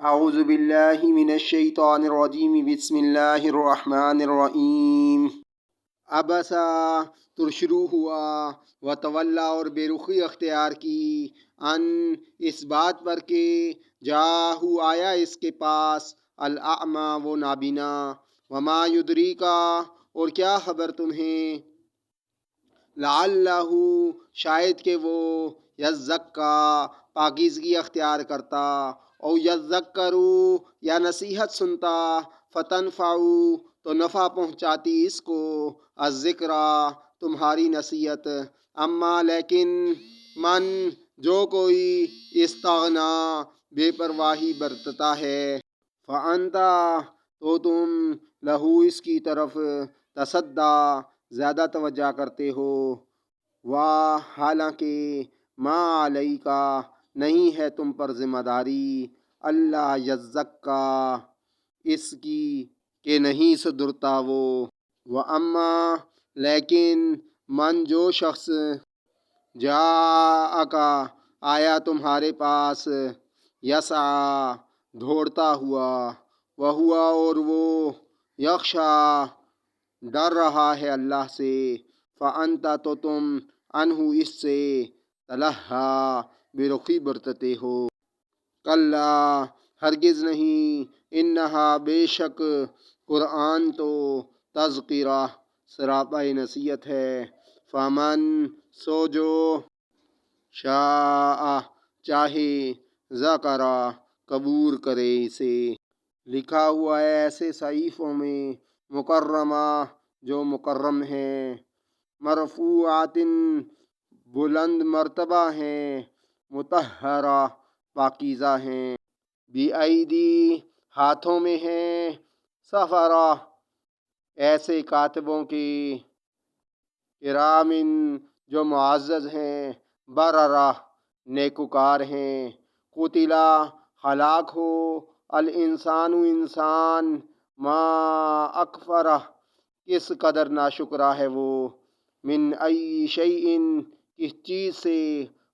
اعوذ باللہ من الشیطان الرجیم بسم اللہ الرحمن الرحیم۔ ابسا تو شروع ہوا وتولا اور بے رخی اختیار کی، ان اس بات پر کہ جاہو آیا اس کے پاس الاعمی وہ نابینا، وما یدری کا اور کیا خبر تمہیں، لعلہ شاید کہ وہ یزکا پاکیزگی اختیار کرتا، او یذکروا یا نصیحت سنتا، فتنفعو تو نفع پہنچاتی اس کو، الذکرہ تمہاری نصیحت، اما لیکن من جو کوئی استغنا بے پرواہی برتتا ہے، فانتا تو تم لہو اس کی طرف تصدی زیادہ توجہ کرتے ہو، حالانکہ ما علیکا نہیں ہے تم پر ذمہ داری، اللہ یزکا اس کی کہ نہیں سدھرتا وہ، اما لیکن من جو شخص جاءکا آیا تمہارے پاس، یسعی دوڑتا ہوا، وہوا اور وہ یخشا ڈر رہا ہے اللہ سے، فانتا تو تم انہو اس سے تلہا بے رخی برتتے ہو، کلا ہرگز نہیں، انہا بے شک قرآن تو تذکرہ سراپا نصیحت ہے، فمن سو جو شاء چاہے، ذکرہ قبول کرے اسے، لکھا ہوا ہے ایسے صحیفوں میں مکرمہ جو مکرم ہیں، مرفوعات بلند مرتبہ ہیں، مطہرہ پاکیزہ ہیں، بِأَیْدِی ہاتھوں میں ہیں، سفرہ ایسے کاتبوں کے، کرام جو معزز ہیں، بررہ نیکوکار ہیں، قتلا ہلاک ہو، الانسان انسان، ما اکفرہ کس قدر ناشکرا ہے وہ، من ای شیء کس چیز سے،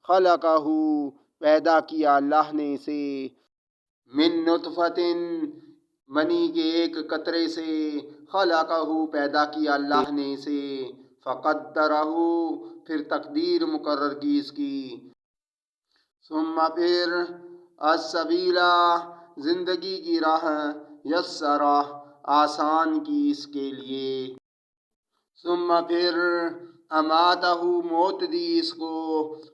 خلقہ پیدا کیا اللہ نے اسے، من نطفۃ منی کے ایک قطرے سے، خلقہ پیدا کیا اللہ نے اسے، فقدرہ پھر تقدیر مقرر کی اس کی، ثم پھر السبیلا زندگی کی راہ، یسرہ آسان کی اس کے لیے، ثم پھر اماتہ موت دی اس کو،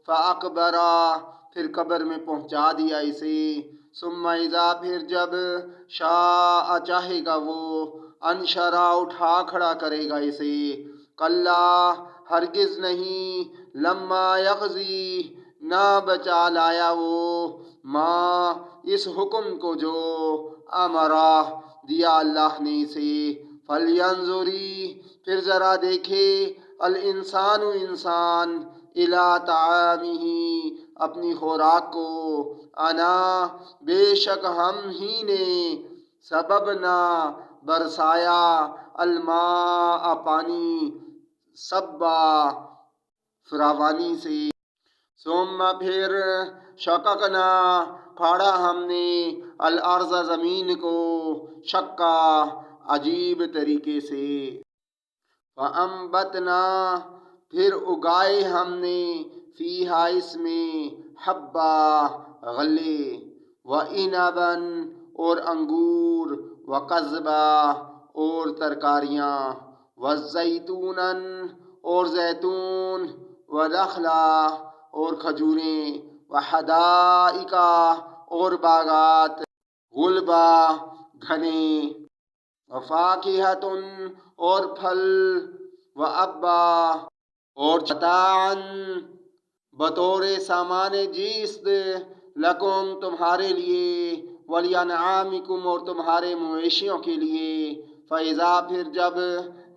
فاقبرہ پھر قبر میں پہنچا دیا اسے، ثم اذا پھر جب شاء چاہے گا وہ، انشرہ اٹھا کھڑا کرے گا اسے، کلا ہرگز نہیں، لما یقضی نہ بچا لایا وہ، ماں اس حکم کو جو، امرہ دیا اللہ نے اسے، فلینظری پھر ذرا دیکھے، الانسان انسان، الی طعامہ اپنی خوراک کو، انا بے شک ہم ہی نے، سببنا برسایا، الماء پانی، سبا فراوانی سے، ثم پھر شققنا پھاڑا ہم نے، الارض زمین کو، شقا عجیب طریقے سے، فانبتنا پھر اگائے ہم نے، فیہا اس میں، حبا غلے، وعنبا اور انگور، وقضبا اور ترکاریاں، وزیتونا اور زیتون، ونخلا اور کھجوریں، وحدائقا اور باغات، غلبا گھنے، وفاکہۃ اور پھل، وابا اور متاعا بطور سامان جیست، لکم تمہارے لیے، ولانعامکم اور تمہارے مویشیوں کے لیے، فاذا پھر جب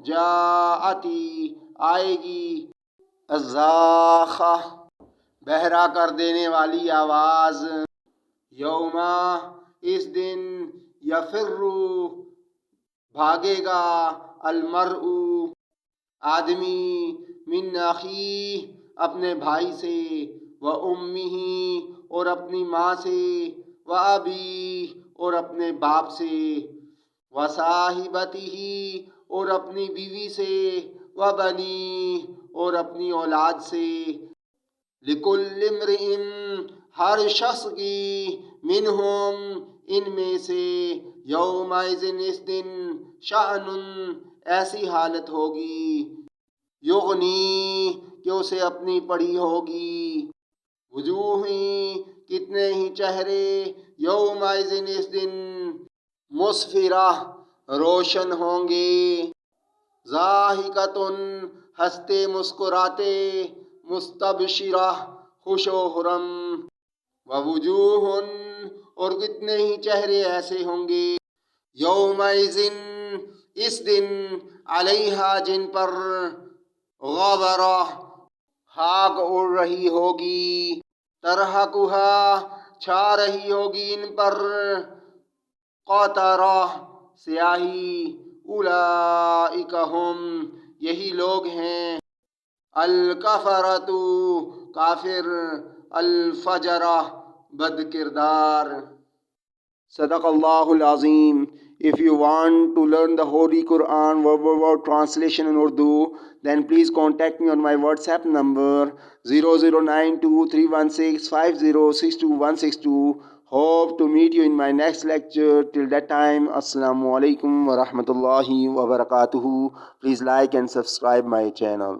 جاءتی آئے گی، الزاخہ بہرا کر دینے والی آواز، یوما اس دن، یفر بھاگے گا، المرء آدمی، من اخیہ اپنے بھائی سے، و امہ اور اپنی ماں سے، و ابیہ اور اپنے باپ سے، وصاحبتہ اور اپنی بیوی سے، وبنی اور اپنی اولاد سے، لکل امرئ ہر شخص کی، منہم ان میں سے، یومئذ اس دن، شأن ایسی حالت ہوگی، یغنی کہ اسے اپنی پڑی ہوگی، وجوہ کتنے ہی چہرے، یومئذ اس دن، مسفرہ روشن ہوں گے، ضاحکۃ ہنستے مسکراتے، مستبشرہ خوش و خرم، ووجوہ اور کتنے ہی چہرے ایسے ہوں گے، یومئذ اس دن، علیہا جن پر، غبرہ خاک اڑ رہی ہوگی، ترہقھا چھا رہی ہوگی ان پر، قطرہ سیاہی، اولئک ہم یہی لوگ ہیں، الکفرۃ کافر، الفجرہ بد کردار۔ صدق اللہ العظیم۔ If you want to learn the Holy Quran word for word translation in Urdu, then please contact me on my WhatsApp number 00923165062162. Hope to meet you in my next lecture. Till that time, Assalamu alaikum wa rahmatullahi wa barakatuhu. Please like and subscribe my channel.